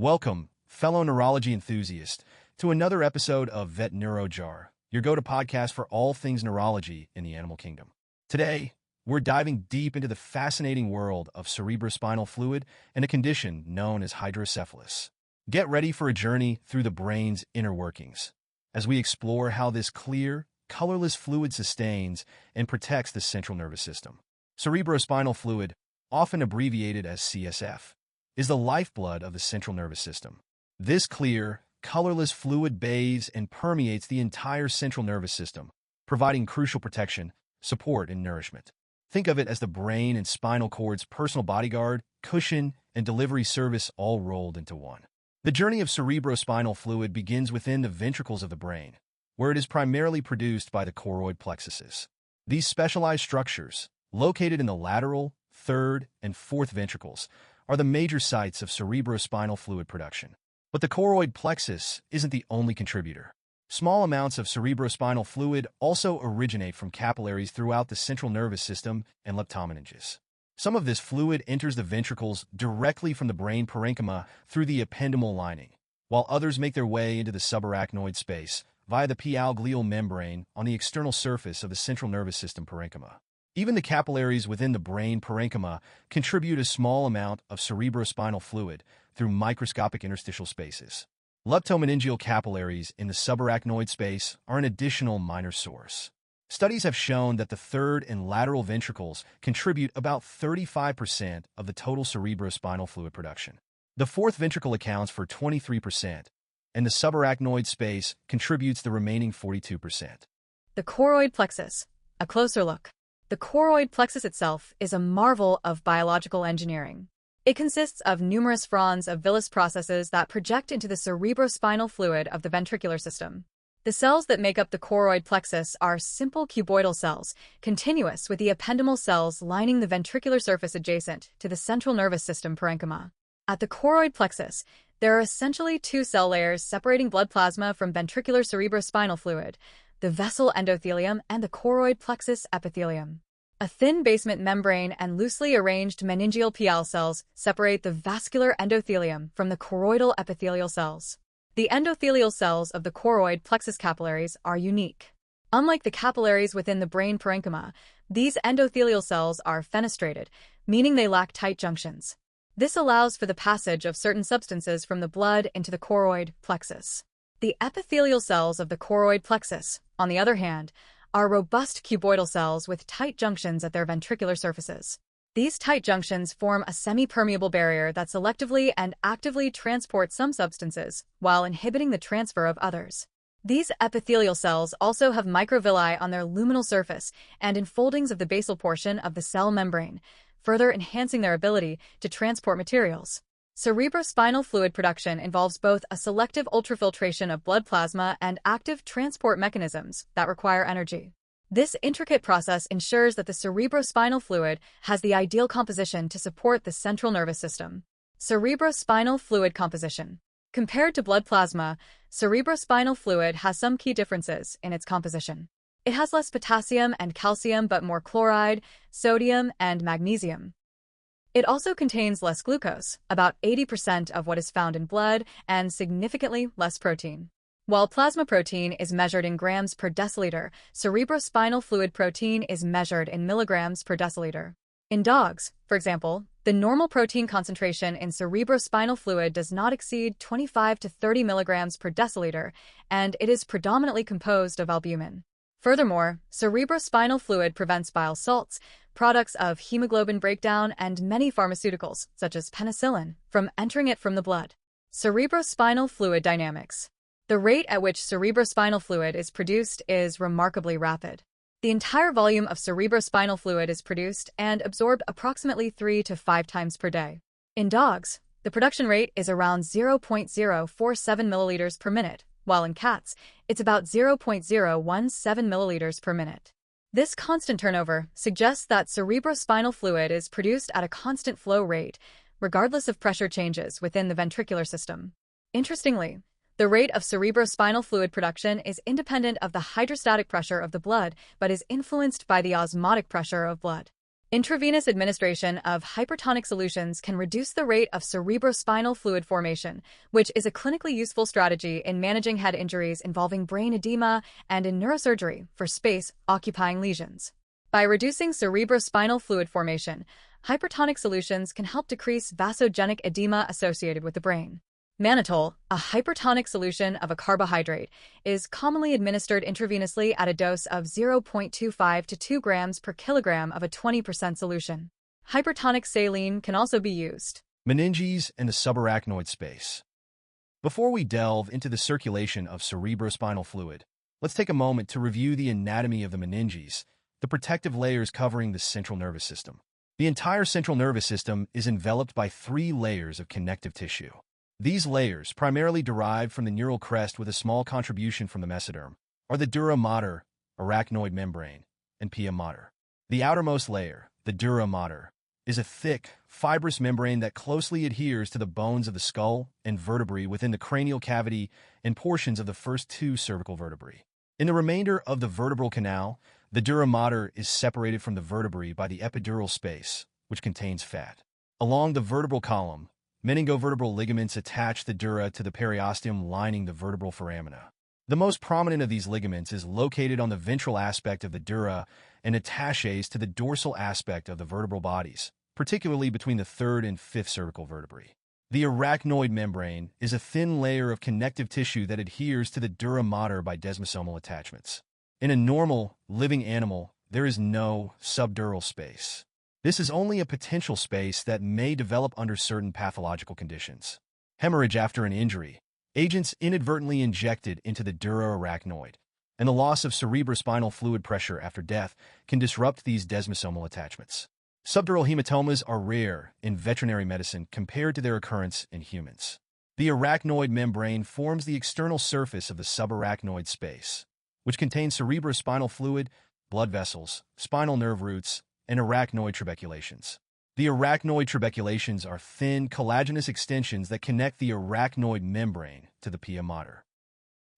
Welcome, fellow neurology enthusiast, to another episode of Vet NeuroJar, your go-to podcast for all things neurology in the animal kingdom. Today, we're diving deep into the fascinating world of cerebrospinal fluid and a condition known as hydrocephalus. Get ready for a journey through the brain's inner workings as we explore how this clear, colorless fluid sustains and protects the central nervous system. Cerebrospinal fluid, often abbreviated as CSF, is the lifeblood of the central nervous system. This clear, colorless fluid bathes and permeates the entire central nervous system, providing crucial protection, support, and nourishment. Think of it as the brain and spinal cord's personal bodyguard, cushion, and delivery service all rolled into one. The journey of cerebrospinal fluid begins within the ventricles of the brain, where it is primarily produced by the choroid plexuses. These specialized structures, located in the lateral, third, and fourth ventricles, are the major sites of cerebrospinal fluid production. But the choroid plexus isn't the only contributor. Small amounts of cerebrospinal fluid also originate from capillaries throughout the central nervous system and leptomeninges. Some of this fluid enters the ventricles directly from the brain parenchyma through the ependymal lining, while others make their way into the subarachnoid space via the pial glial membrane on the external surface of the central nervous system parenchyma. Even the capillaries within the brain parenchyma contribute a small amount of cerebrospinal fluid through microscopic interstitial spaces. Leptomeningeal capillaries in the subarachnoid space are an additional minor source. Studies have shown that the third and lateral ventricles contribute about 35% of the total cerebrospinal fluid production. The fourth ventricle accounts for 23%, and the subarachnoid space contributes the remaining 42%. The choroid plexus. A closer look. The choroid plexus itself is a marvel of biological engineering. It consists of numerous fronds of villus processes that project into the cerebrospinal fluid of the ventricular system. The cells that make up the choroid plexus are simple cuboidal cells, continuous with the ependymal cells lining the ventricular surface adjacent to the central nervous system parenchyma. At the choroid plexus, there are essentially two cell layers separating blood plasma from ventricular cerebrospinal fluid: the vessel endothelium and the choroid plexus epithelium. A thin basement membrane and loosely arranged meningeal pial cells separate the vascular endothelium from the choroidal epithelial cells. The endothelial cells of the choroid plexus capillaries are unique. Unlike the capillaries within the brain parenchyma, these endothelial cells are fenestrated, meaning they lack tight junctions. This allows for the passage of certain substances from the blood into the choroid plexus. The epithelial cells of the choroid plexus, on the other hand, are robust cuboidal cells with tight junctions at their ventricular surfaces. These tight junctions form a semi-permeable barrier that selectively and actively transports some substances while inhibiting the transfer of others. These epithelial cells also have microvilli on their luminal surface and in foldings of the basal portion of the cell membrane, further enhancing their ability to transport materials. Cerebrospinal fluid production involves both a selective ultrafiltration of blood plasma and active transport mechanisms that require energy. This intricate process ensures that the cerebrospinal fluid has the ideal composition to support the central nervous system. Cerebrospinal fluid composition. Compared to blood plasma, cerebrospinal fluid has some key differences in its composition. It has less potassium and calcium but more chloride, sodium, and magnesium. It also contains less glucose, about 80% of what is found in blood, and significantly less protein. While plasma protein is measured in grams per deciliter, cerebrospinal fluid protein is measured in milligrams per deciliter. In dogs, for example, the normal protein concentration in cerebrospinal fluid does not exceed 25 to 30 milligrams per deciliter, and it is predominantly composed of albumin. Furthermore, cerebrospinal fluid prevents bile salts, products of hemoglobin breakdown, and many pharmaceuticals, such as penicillin, from entering it from the blood. Cerebrospinal fluid dynamics. The rate at which cerebrospinal fluid is produced is remarkably rapid. The entire volume of cerebrospinal fluid is produced and absorbed approximately 3 to 5 times per day. In dogs, the production rate is around 0.047 milliliters per minute, while in cats, it's about 0.017 milliliters per minute. This constant turnover suggests that cerebrospinal fluid is produced at a constant flow rate, regardless of pressure changes within the ventricular system. Interestingly, the rate of cerebrospinal fluid production is independent of the hydrostatic pressure of the blood, but is influenced by the osmotic pressure of blood. Intravenous administration of hypertonic solutions can reduce the rate of cerebrospinal fluid formation, which is a clinically useful strategy in managing head injuries involving brain edema and in neurosurgery for space-occupying lesions. By reducing cerebrospinal fluid formation, hypertonic solutions can help decrease vasogenic edema associated with the brain. Mannitol, a hypertonic solution of a carbohydrate, is commonly administered intravenously at a dose of 0.25 to 2 grams per kilogram of a 20% solution. Hypertonic saline can also be used. Meninges and the subarachnoid space. Before we delve into the circulation of cerebrospinal fluid, let's take a moment to review the anatomy of the meninges, the protective layers covering the central nervous system. The entire central nervous system is enveloped by 3 layers of connective tissue. These layers, primarily derived from the neural crest with a small contribution from the mesoderm, are the dura mater, arachnoid membrane, and pia mater. The outermost layer, the dura mater, is a thick, fibrous membrane that closely adheres to the bones of the skull and vertebrae within the cranial cavity and portions of the first 2 cervical vertebrae. In the remainder of the vertebral canal, the dura mater is separated from the vertebrae by the epidural space, which contains fat. Along the vertebral column, Meningovertebral ligaments attach the dura to the periosteum lining the vertebral foramina. The most prominent of these ligaments is located on the ventral aspect of the dura and attaches to the dorsal aspect of the vertebral bodies, particularly between the 3rd and 5th cervical vertebrae. The arachnoid membrane is a thin layer of connective tissue that adheres to the dura mater by desmosomal attachments. In a normal, living animal, there is no subdural space. This is only a potential space that may develop under certain pathological conditions. Hemorrhage after an injury, agents inadvertently injected into the dura arachnoid, and the loss of cerebrospinal fluid pressure after death can disrupt these desmosomal attachments. Subdural hematomas are rare in veterinary medicine compared to their occurrence in humans. The arachnoid membrane forms the external surface of the subarachnoid space, which contains cerebrospinal fluid, blood vessels, spinal nerve roots, and arachnoid trabeculations. The arachnoid trabeculations are thin, collagenous extensions that connect the arachnoid membrane to the pia mater.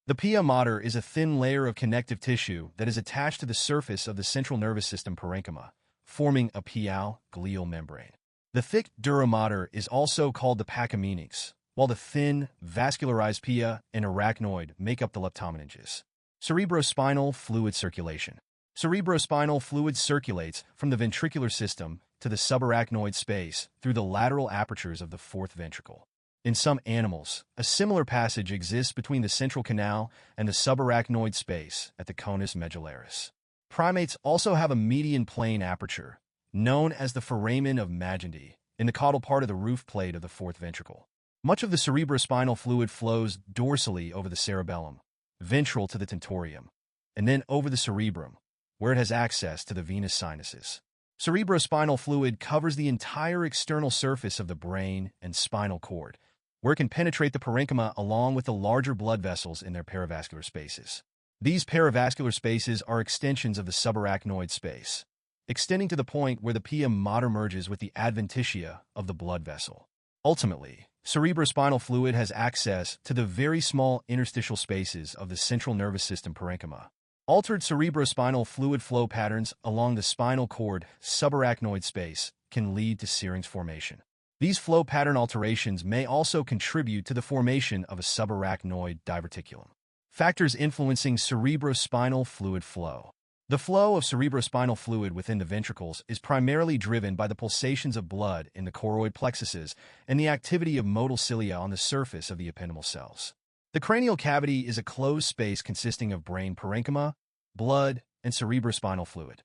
The pia mater is a thin layer of connective tissue that is attached to the surface of the central nervous system parenchyma, forming a pial glial membrane. The thick dura mater is also called the pacca meninges, while the thin, vascularized pia and arachnoid make up the leptomeninges. Cerebrospinal fluid circulation. Cerebrospinal fluid circulates from the ventricular system to the subarachnoid space through the lateral apertures of the 4th ventricle. In some animals, a similar passage exists between the central canal and the subarachnoid space at the conus medullaris. Primates also have a median plane aperture, known as the foramen of Magendie, in the caudal part of the roof plate of the 4th ventricle. Much of the cerebrospinal fluid flows dorsally over the cerebellum, ventral to the tentorium, and then over the cerebrum, where it has access to the venous sinuses. Cerebrospinal fluid covers the entire external surface of the brain and spinal cord, where it can penetrate the parenchyma along with the larger blood vessels in their perivascular spaces. These perivascular spaces are extensions of the subarachnoid space, extending to the point where the pia mater merges with the adventitia of the blood vessel. Ultimately, cerebrospinal fluid has access to the very small interstitial spaces of the central nervous system parenchyma. Altered cerebrospinal fluid flow patterns along the spinal cord subarachnoid space can lead to syrinx formation. These flow pattern alterations may also contribute to the formation of a subarachnoid diverticulum. Factors influencing cerebrospinal fluid flow. The flow of cerebrospinal fluid within the ventricles is primarily driven by the pulsations of blood in the choroid plexuses and the activity of motile cilia on the surface of the ependymal cells. The cranial cavity is a closed space consisting of brain parenchyma, blood, and cerebrospinal fluid.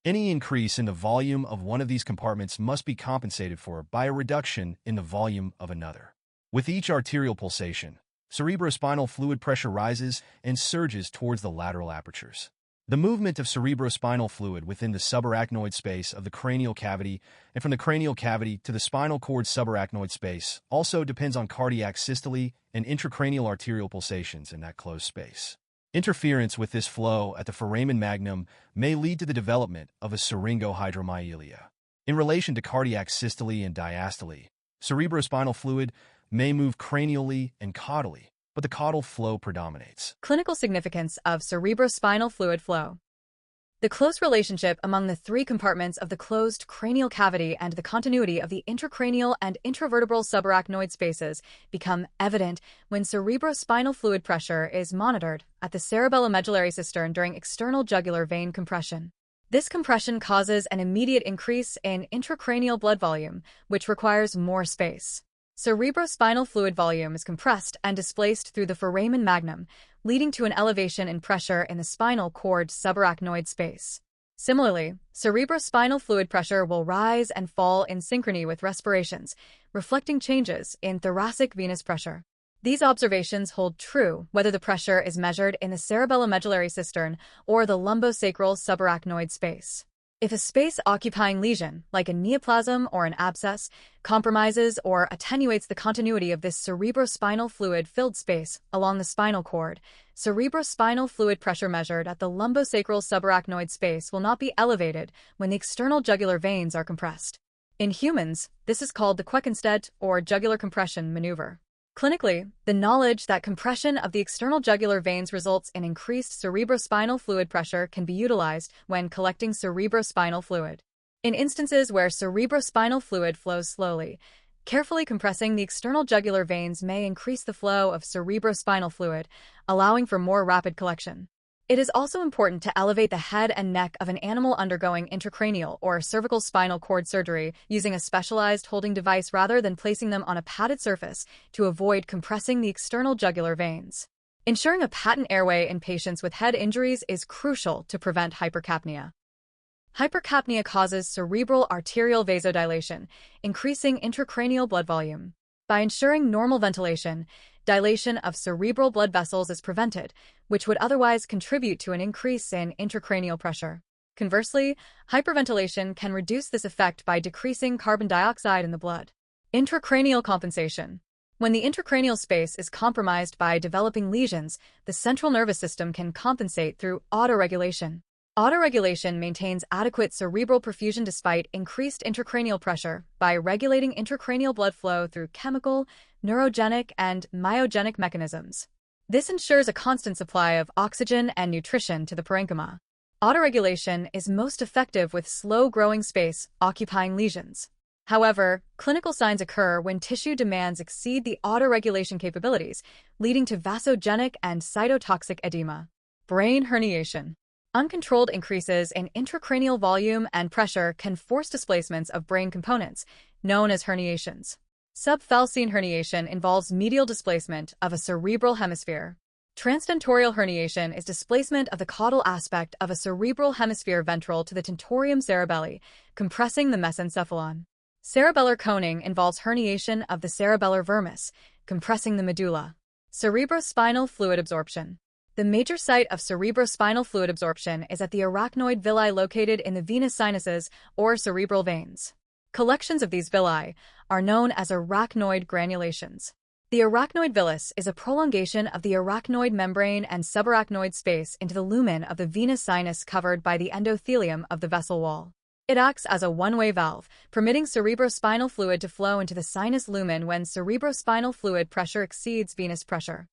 Any increase in the volume of one of these compartments must be compensated for by a reduction in the volume of another. With each arterial pulsation, cerebrospinal fluid pressure rises and surges towards the lateral apertures. The movement of cerebrospinal fluid within the subarachnoid space of the cranial cavity and from the cranial cavity to the spinal cord subarachnoid space also depends on cardiac systole and intracranial arterial pulsations in that closed space. Interference with this flow at the foramen magnum may lead to the development of a syringohydromyelia. In relation to cardiac systole and diastole, cerebrospinal fluid may move cranially and caudally, but the caudal flow predominates. Clinical significance of cerebrospinal fluid flow. The close relationship among the three compartments of the closed cranial cavity and the continuity of the intracranial and intravertebral subarachnoid spaces become evident when cerebrospinal fluid pressure is monitored at the cerebellomedullary cistern during external jugular vein compression. This compression causes an immediate increase in intracranial blood volume, which requires more space. Cerebrospinal fluid volume is compressed and displaced through the foramen magnum, leading to an elevation in pressure in the spinal cord subarachnoid space. Similarly, cerebrospinal fluid pressure will rise and fall in synchrony with respirations, reflecting changes in thoracic venous pressure. These observations hold true whether the pressure is measured in the cerebellomedullary cistern or the lumbosacral subarachnoid space. If a space-occupying lesion, like a neoplasm or an abscess, compromises or attenuates the continuity of this cerebrospinal fluid-filled space along the spinal cord, cerebrospinal fluid pressure measured at the lumbosacral subarachnoid space will not be elevated when the external jugular veins are compressed. In humans, this is called the Queckenstedt or jugular compression maneuver. Clinically, the knowledge that compression of the external jugular veins results in increased cerebrospinal fluid pressure can be utilized when collecting cerebrospinal fluid. In instances where cerebrospinal fluid flows slowly, carefully compressing the external jugular veins may increase the flow of cerebrospinal fluid, allowing for more rapid collection. It is also important to elevate the head and neck of an animal undergoing intracranial or cervical spinal cord surgery using a specialized holding device rather than placing them on a padded surface to avoid compressing the external jugular veins. Ensuring a patent airway in patients with head injuries is crucial to prevent hypercapnia. Hypercapnia causes cerebral arterial vasodilation, increasing intracranial blood volume. By ensuring normal ventilation, dilation of cerebral blood vessels is prevented, which would otherwise contribute to an increase in intracranial pressure. Conversely, hyperventilation can reduce this effect by decreasing carbon dioxide in the blood. Intracranial compensation. When the intracranial space is compromised by developing lesions, the central nervous system can compensate through autoregulation. Autoregulation maintains adequate cerebral perfusion despite increased intracranial pressure by regulating intracranial blood flow through chemical, neurogenic, and myogenic mechanisms. This ensures a constant supply of oxygen and nutrition to the parenchyma. Autoregulation is most effective with slow-growing space-occupying lesions. However, clinical signs occur when tissue demands exceed the autoregulation capabilities, leading to vasogenic and cytotoxic edema. Brain herniation. Uncontrolled increases in intracranial volume and pressure can force displacements of brain components, known as herniations. Subfalcine herniation involves medial displacement of a cerebral hemisphere. Transdentorial herniation is displacement of the caudal aspect of a cerebral hemisphere ventral to the tentorium cerebelli, compressing the mesencephalon. Cerebellar coning involves herniation of the cerebellar vermis, compressing the medulla. Cerebrospinal fluid absorption. The major site of cerebrospinal fluid absorption is at the arachnoid villi located in the venous sinuses or cerebral veins. Collections of these villi are known as arachnoid granulations. The arachnoid villus is a prolongation of the arachnoid membrane and subarachnoid space into the lumen of the venous sinus covered by the endothelium of the vessel wall. It acts as a one-way valve, permitting cerebrospinal fluid to flow into the sinus lumen when cerebrospinal fluid pressure exceeds venous pressure.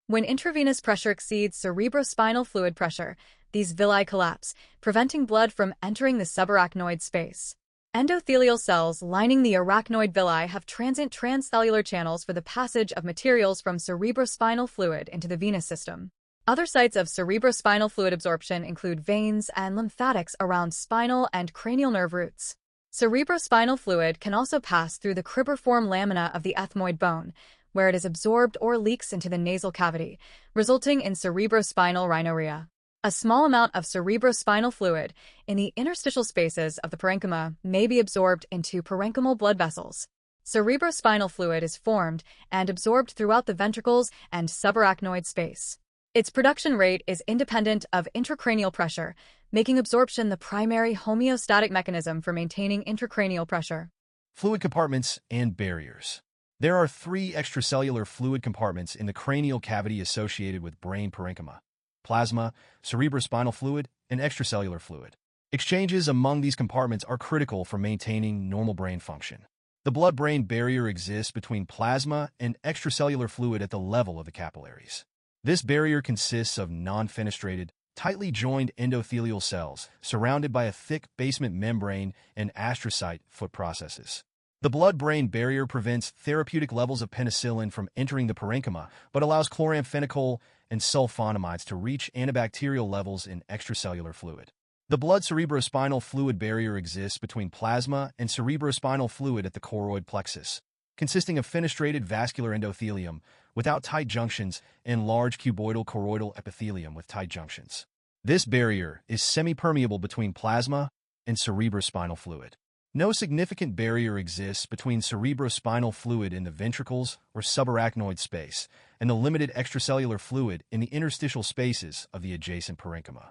When intravenous pressure exceeds cerebrospinal fluid pressure, these villi collapse, preventing blood from entering the subarachnoid space. Endothelial cells lining the arachnoid villi have transient transcellular channels for the passage of materials from cerebrospinal fluid into the venous system. Other sites of cerebrospinal fluid absorption include veins and lymphatics around spinal and cranial nerve roots. Cerebrospinal fluid can also pass through the cribriform lamina of the ethmoid bone, where it is absorbed or leaks into the nasal cavity, resulting in cerebrospinal rhinorrhea. A small amount of cerebrospinal fluid in the interstitial spaces of the parenchyma may be absorbed into parenchymal blood vessels. Cerebrospinal fluid is formed and absorbed throughout the ventricles and subarachnoid space. Its production rate is independent of intracranial pressure, making absorption the primary homeostatic mechanism for maintaining intracranial pressure. Fluid compartments and barriers. There are 3 extracellular fluid compartments in the cranial cavity associated with brain parenchyma: plasma, cerebrospinal fluid, and extracellular fluid. Exchanges among these compartments are critical for maintaining normal brain function. The blood-brain barrier exists between plasma and extracellular fluid at the level of the capillaries. This barrier consists of non-fenestrated, tightly joined endothelial cells surrounded by a thick basement membrane and astrocyte foot processes. The blood-brain barrier prevents therapeutic levels of penicillin from entering the parenchyma, but allows chloramphenicol and sulfonamides to reach antibacterial levels in extracellular fluid. The blood cerebrospinal fluid barrier exists between plasma and cerebrospinal fluid at the choroid plexus, consisting of fenestrated vascular endothelium without tight junctions and large cuboidal choroidal epithelium with tight junctions. This barrier is semi-permeable between plasma and cerebrospinal fluid. No significant barrier exists between cerebrospinal fluid in the ventricles or subarachnoid space and the limited extracellular fluid in the interstitial spaces of the adjacent parenchyma.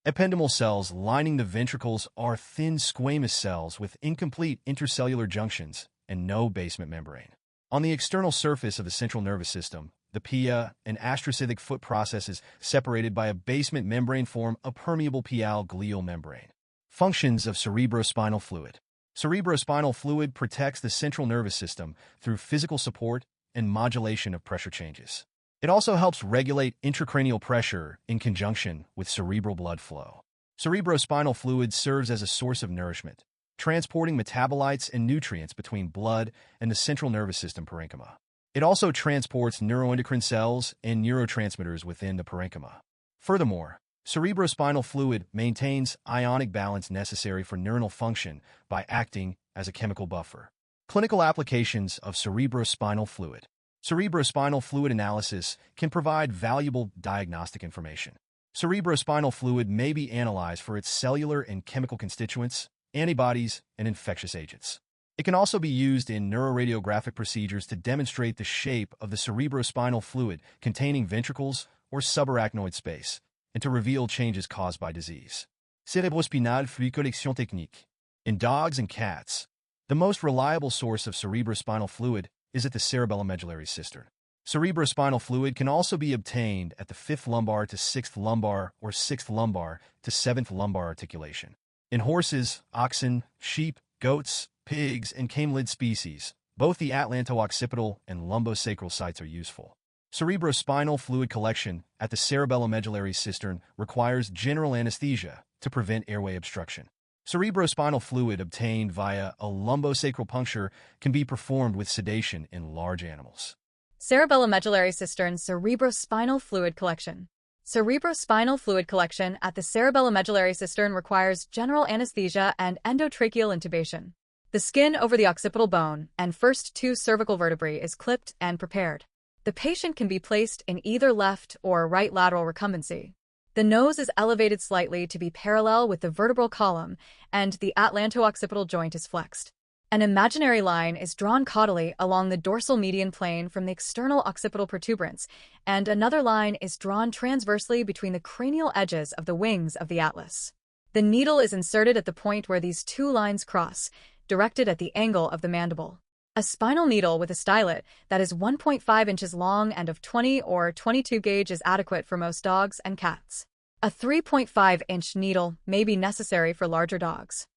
Ependymal cells lining the ventricles are thin squamous cells with incomplete intercellular junctions and no basement membrane. On the external surface of the central nervous system, the pia and astrocytic foot processes separated by a basement membrane form a permeable pial glial membrane. Functions of cerebrospinal fluid. Cerebrospinal fluid protects the central nervous system through physical support and modulation of pressure changes. It also helps regulate intracranial pressure in conjunction with cerebral blood flow. Cerebrospinal fluid serves as a source of nourishment, transporting metabolites and nutrients between blood and the central nervous system parenchyma. It also transports neuroendocrine cells and neurotransmitters within the parenchyma. Furthermore, cerebrospinal fluid maintains ionic balance necessary for neuronal function by acting as a chemical buffer. Clinical applications of cerebrospinal fluid. Cerebrospinal fluid analysis can provide valuable diagnostic information. Cerebrospinal fluid may be analyzed for its cellular and chemical constituents, antibodies, and infectious agents. It can also be used in neuroradiographic procedures to demonstrate the shape of the cerebrospinal fluid containing ventricles or subarachnoid space, and to reveal changes caused by disease. Cerebrospinal fluid collection technique. In dogs and cats, the most reliable source of cerebrospinal fluid is at the cerebellomedullary cistern. Cerebrospinal fluid can also be obtained at the 5th lumbar to 6th lumbar or 6th lumbar to 7th lumbar articulation. In horses, oxen, sheep, goats, pigs, and camelid species, both the atlanto-occipital and lumbosacral sites are useful. Cerebrospinal fluid collection at the cerebellomedullary cistern requires general anesthesia to prevent airway obstruction. Cerebrospinal fluid obtained via a lumbosacral puncture can be performed with sedation in large animals. Cerebellomedullary cistern cerebrospinal fluid collection. Cerebrospinal fluid collection at the cerebellomedullary cistern requires general anesthesia and endotracheal intubation. The skin over the occipital bone and first 2 cervical vertebrae is clipped and prepared. The patient can be placed in either left or right lateral recumbency. The nose is elevated slightly to be parallel with the vertebral column, and the atlanto-occipital joint is flexed. An imaginary line is drawn caudally along the dorsal median plane from the external occipital protuberance, and another line is drawn transversely between the cranial edges of the wings of the atlas. The needle is inserted at the point where these 2 lines cross, directed at the angle of the mandible. A spinal needle with a stylet that is 1.5 inches long and of 20 or 22 gauge is adequate for most dogs and cats. A 3.5-inch needle may be necessary for larger dogs.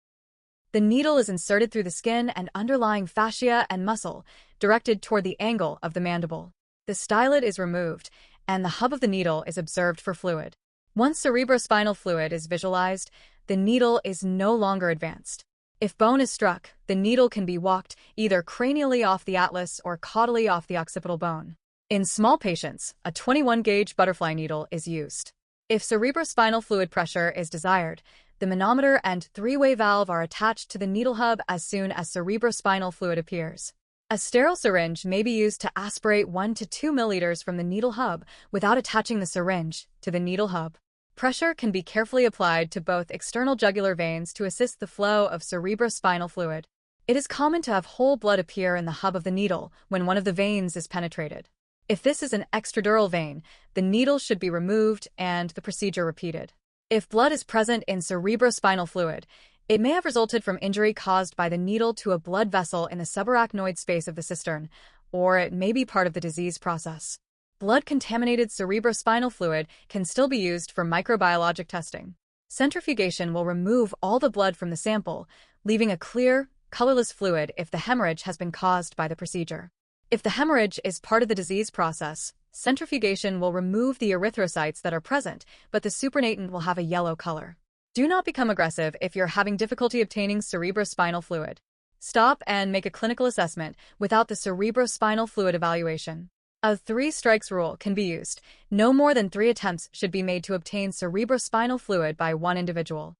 The needle is inserted through the skin and underlying fascia and muscle, directed toward the angle of the mandible. The stylet is removed, and the hub of the needle is observed for fluid. Once cerebrospinal fluid is visualized, the needle is no longer advanced. If bone is struck, the needle can be walked either cranially off the atlas or caudally off the occipital bone. In small patients, a 21-gauge butterfly needle is used. If cerebrospinal fluid pressure is desired, the manometer and 3-way valve are attached to the needle hub as soon as cerebrospinal fluid appears. A sterile syringe may be used to aspirate 1 to 2 milliliters from the needle hub without attaching the syringe to the needle hub. Pressure can be carefully applied to both external jugular veins to assist the flow of cerebrospinal fluid. It is common to have whole blood appear in the hub of the needle when one of the veins is penetrated. If this is an extradural vein, the needle should be removed and the procedure repeated. If blood is present in cerebrospinal fluid, it may have resulted from injury caused by the needle to a blood vessel in the subarachnoid space of the cistern, or it may be part of the disease process. Blood-contaminated cerebrospinal fluid can still be used for microbiologic testing. Centrifugation will remove all the blood from the sample, leaving a clear, colorless fluid if the hemorrhage has been caused by the procedure. If the hemorrhage is part of the disease process, Centrifugation will remove the erythrocytes that are present, but the supernatant will have a yellow color. Do not become aggressive if you're having difficulty obtaining cerebrospinal fluid. Stop and make a clinical assessment without the cerebrospinal fluid evaluation. A 3 strikes rule can be used. No more than 3 attempts should be made to obtain cerebrospinal fluid by one individual.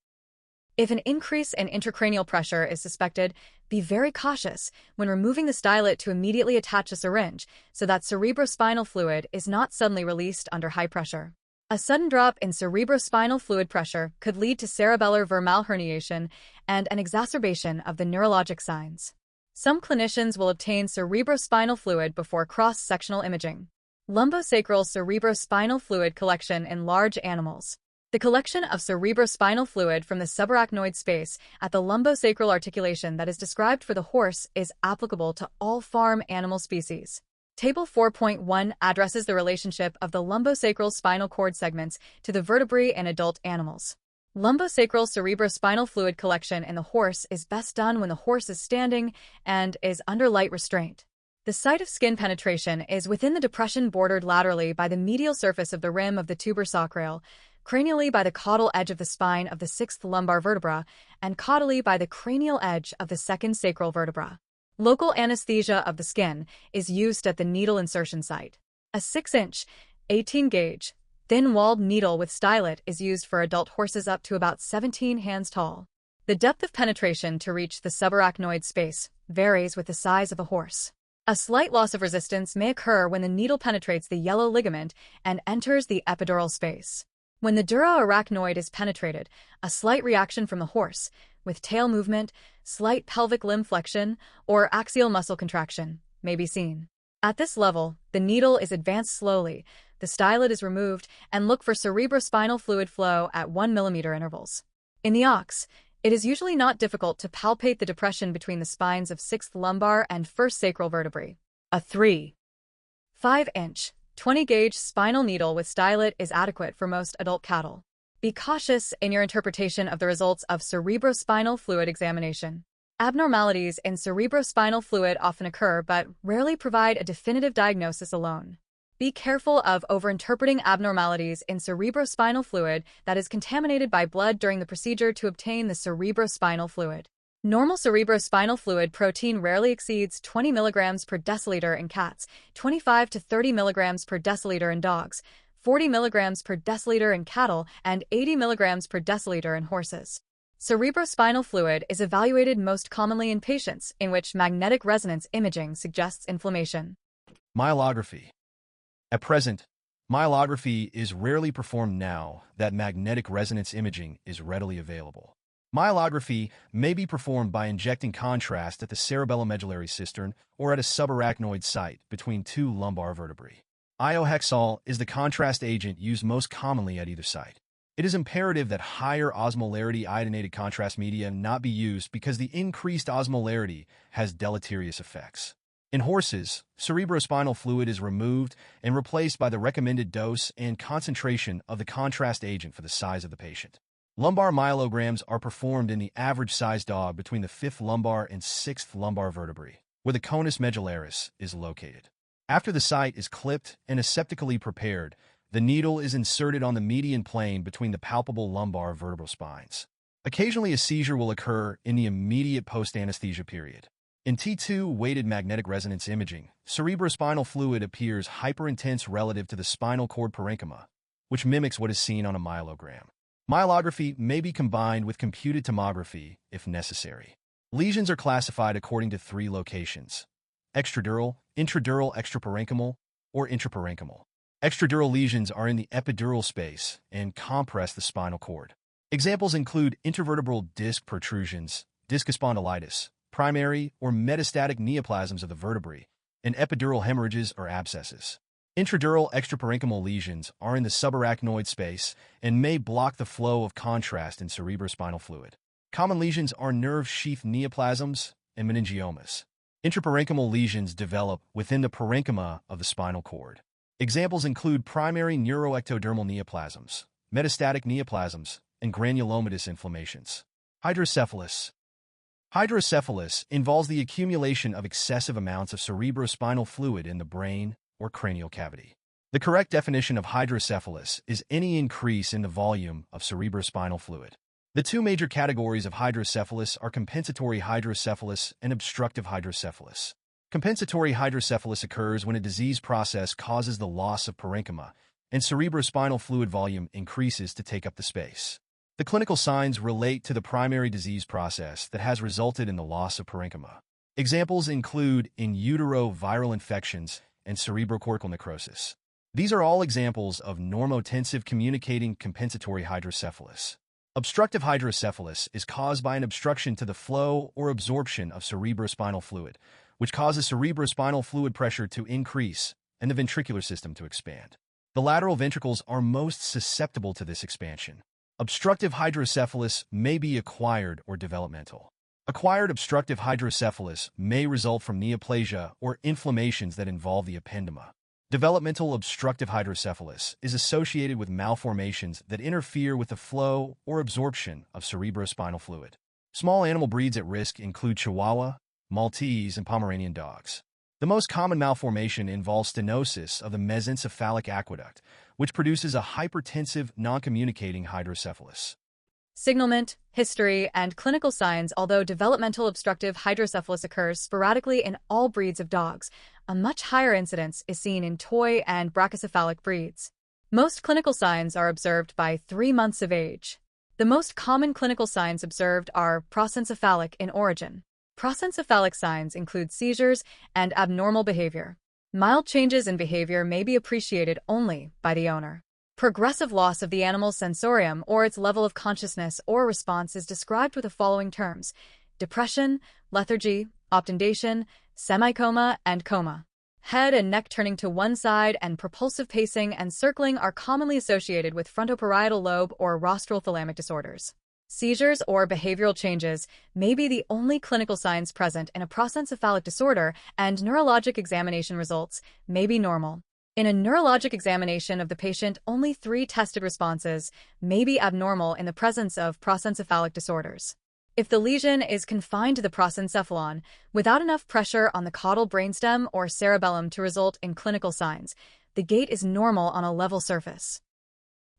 If an increase in intracranial pressure is suspected, be very cautious when removing the stylet to immediately attach a syringe so that cerebrospinal fluid is not suddenly released under high pressure. A sudden drop in cerebrospinal fluid pressure could lead to cerebellar vermal herniation and an exacerbation of the neurologic signs. Some clinicians will obtain cerebrospinal fluid before cross-sectional imaging. Lumbosacral cerebrospinal fluid collection in large animals. The collection of cerebrospinal fluid from the subarachnoid space at the lumbosacral articulation that is described for the horse is applicable to all farm animal species. Table 4.1 addresses the relationship of the lumbosacral spinal cord segments to the vertebrae in adult animals. Lumbosacral cerebrospinal fluid collection in the horse is best done when the horse is standing and is under light restraint. The site of skin penetration is within the depression bordered laterally by the medial surface of the rim of the tuber sacral, cranially by the caudal edge of the spine of the 6th lumbar vertebra, and caudally by the cranial edge of the 2nd sacral vertebra. Local anesthesia of the skin is used at the needle insertion site. A 6-inch, 18-gauge, thin-walled needle with stylet is used for adult horses up to about 17 hands tall. The depth of penetration to reach the subarachnoid space varies with the size of a horse. A slight loss of resistance may occur when the needle penetrates the yellow ligament and enters the epidural space. When the dura arachnoid is penetrated, a slight reaction from the horse, with tail movement, slight pelvic limb flexion, or axial muscle contraction, may be seen. At this level, the needle is advanced slowly, the stylet is removed, and look for cerebrospinal fluid flow at 1 mm intervals. In the ox, it is usually not difficult to palpate the depression between the spines of 6th lumbar and 1st sacral vertebrae. A 3.5-inch 20-gauge spinal needle with stylet is adequate for most adult cattle. Be cautious in your interpretation of the results of cerebrospinal fluid examination. Abnormalities in cerebrospinal fluid often occur but rarely provide a definitive diagnosis alone. Be careful of overinterpreting abnormalities in cerebrospinal fluid that is contaminated by blood during the procedure to obtain the cerebrospinal fluid. Normal cerebrospinal fluid protein rarely exceeds 20 mg per deciliter in cats, 25 to 30 mg per deciliter in dogs, 40 mg per deciliter in cattle, and 80 mg per deciliter in horses. Cerebrospinal fluid is evaluated most commonly in patients in which magnetic resonance imaging suggests inflammation. Myelography. At present, myelography is rarely performed now that magnetic resonance imaging is readily available. Myelography may be performed by injecting contrast at the cerebellomedullary cistern or at a subarachnoid site between 2 lumbar vertebrae. Iohexol is the contrast agent used most commonly at either site. It is imperative that higher osmolarity iodinated contrast media not be used because the increased osmolarity has deleterious effects. In horses, cerebrospinal fluid is removed and replaced by the recommended dose and concentration of the contrast agent for the size of the patient. Lumbar myelograms are performed in the average-sized dog between the 5th lumbar and 6th lumbar vertebrae, where the conus medullaris is located. After the site is clipped and aseptically prepared, the needle is inserted on the median plane between the palpable lumbar vertebral spines. Occasionally, a seizure will occur in the immediate post-anesthesia period. In T2 weighted magnetic resonance imaging, cerebrospinal fluid appears hyperintense relative to the spinal cord parenchyma, which mimics what is seen on a myelogram. Myelography may be combined with computed tomography if necessary. Lesions are classified according to 3 locations: extradural, intradural extraparenchymal, or intraparenchymal. Extradural lesions are in the epidural space and compress the spinal cord. Examples include intervertebral disc protrusions, discus spondylitis, primary or metastatic neoplasms of the vertebrae, and epidural hemorrhages or abscesses. Intradural extraparenchymal lesions are in the subarachnoid space and may block the flow of contrast in cerebrospinal fluid. Common lesions are nerve sheath neoplasms and meningiomas. Intraparenchymal lesions develop within the parenchyma of the spinal cord. Examples include primary neuroectodermal neoplasms, metastatic neoplasms, and granulomatous inflammations. Hydrocephalus. Hydrocephalus involves the accumulation of excessive amounts of cerebrospinal fluid in the brain or cranial cavity. The correct definition of hydrocephalus is any increase in the volume of cerebrospinal fluid. The two major categories of hydrocephalus are compensatory hydrocephalus and obstructive hydrocephalus. Compensatory hydrocephalus occurs when a disease process causes the loss of parenchyma, and cerebrospinal fluid volume increases to take up the space. The clinical signs relate to the primary disease process that has resulted in the loss of parenchyma. Examples include in utero viral infections and cerebrocortical necrosis. These are all examples of normotensive communicating compensatory hydrocephalus. Obstructive hydrocephalus is caused by an obstruction to the flow or absorption of cerebrospinal fluid, which causes cerebrospinal fluid pressure to increase and the ventricular system to expand. The lateral ventricles are most susceptible to this expansion. Obstructive hydrocephalus may be acquired or developmental. Acquired obstructive hydrocephalus may result from neoplasia or inflammations that involve the ependymma. Developmental obstructive hydrocephalus is associated with malformations that interfere with the flow or absorption of cerebrospinal fluid. Small animal breeds at risk include Chihuahua, Maltese, and Pomeranian dogs. The most common malformation involves stenosis of the mesencephalic aqueduct, which produces a hypertensive, non-communicating hydrocephalus. Signalment, history, and clinical signs. Although developmental obstructive hydrocephalus occurs sporadically in all breeds of dogs, a much higher incidence is seen in toy and brachycephalic breeds. Most clinical signs are observed by 3 months of age. The most common clinical signs observed are prosencephalic in origin. Prosencephalic signs include seizures and abnormal behavior. Mild changes in behavior may be appreciated only by the owner. Progressive loss of the animal's sensorium or its level of consciousness or response is described with the following terms: depression, lethargy, obtundation, semicoma, and coma. Head and neck turning to one side and propulsive pacing and circling are commonly associated with frontoparietal lobe or rostral thalamic disorders. Seizures or behavioral changes may be the only clinical signs present in a prosencephalic disorder, and neurologic examination results may be normal. In a neurologic examination of the patient, only 3 tested responses may be abnormal in the presence of prosencephalic disorders. If the lesion is confined to the prosencephalon without enough pressure on the caudal brainstem or cerebellum to result in clinical signs, the gait is normal on a level surface.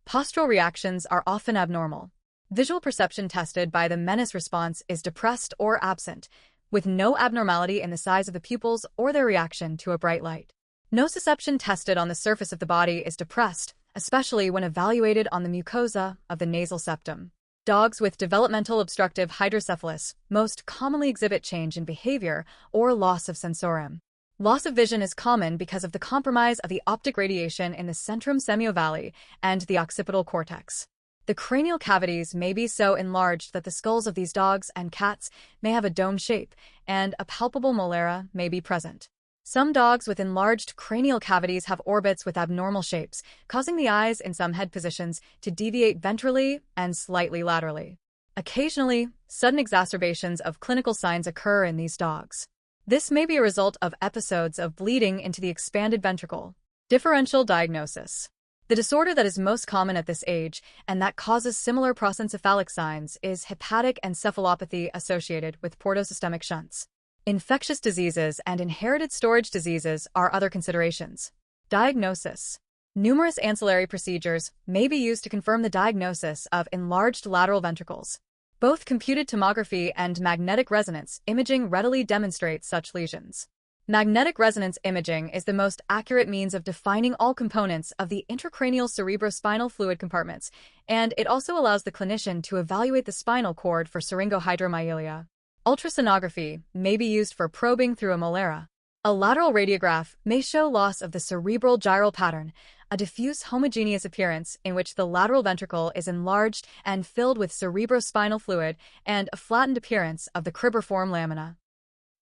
Postural reactions are often abnormal. Visual perception tested by the Meninges response is depressed or absent, with no abnormality in the size of the pupils or their reaction to a bright light. Nociception tested on the surface of the body is depressed, especially when evaluated on the mucosa of the nasal septum. Dogs with developmental obstructive hydrocephalus most commonly exhibit change in behavior or loss of sensorium. Loss of vision is common because of the compromise of the optic radiation in the centrum semiovalli and the occipital cortex. The cranial cavities may be so enlarged that the skulls of these dogs and cats may have a dome shape, and a palpable molera may be present. Some dogs with enlarged cranial cavities have orbits with abnormal shapes, causing the eyes in some head positions to deviate ventrally and slightly laterally. Occasionally, sudden exacerbations of clinical signs occur in these dogs. This may be a result of episodes of bleeding into the expanded ventricle. Differential diagnosis. The disorder that is most common at this age and that causes similar prosencephalic signs is hepatic encephalopathy associated with portosystemic shunts. Infectious diseases and inherited storage diseases are other considerations. Diagnosis. Numerous ancillary procedures may be used to confirm the diagnosis of enlarged lateral ventricles. Both computed tomography and magnetic resonance imaging readily demonstrate such lesions. Magnetic resonance imaging is the most accurate means of defining all components of the intracranial cerebrospinal fluid compartments, and it also allows the clinician to evaluate the spinal cord for syringohydromyelia. Ultrasonography may be used for probing through a molera. A lateral radiograph may show loss of the cerebral gyral pattern, a diffuse homogeneous appearance in which the lateral ventricle is enlarged and filled with cerebrospinal fluid, and a flattened appearance of the cribriform lamina.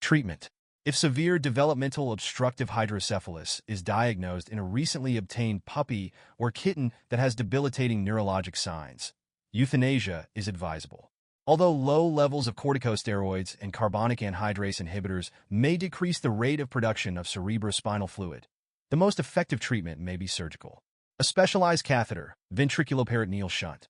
Treatment. If severe developmental obstructive hydrocephalus is diagnosed in a recently obtained puppy or kitten that has debilitating neurologic signs, euthanasia is advisable. Although low levels of corticosteroids and carbonic anhydrase inhibitors may decrease the rate of production of cerebrospinal fluid, the most effective treatment may be surgical. A specialized catheter, ventriculoperitoneal shunt,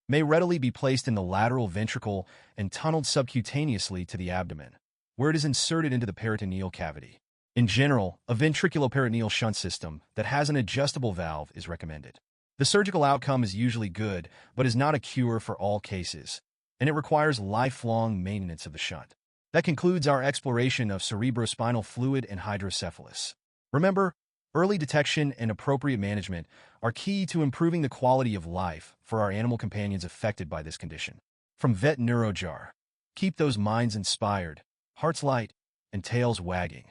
may readily be placed in the lateral ventricle and tunneled subcutaneously to the abdomen, where it is inserted into the peritoneal cavity. In general, a ventriculoperitoneal shunt system that has an adjustable valve is recommended. The surgical outcome is usually good, but is not a cure for all cases, and it requires lifelong maintenance of the shunt. That concludes our exploration of cerebrospinal fluid and hydrocephalus. Remember, early detection and appropriate management are key to improving the quality of life for our animal companions affected by this condition. From Vet NeuroJar, keep those minds inspired, hearts light, and tails wagging.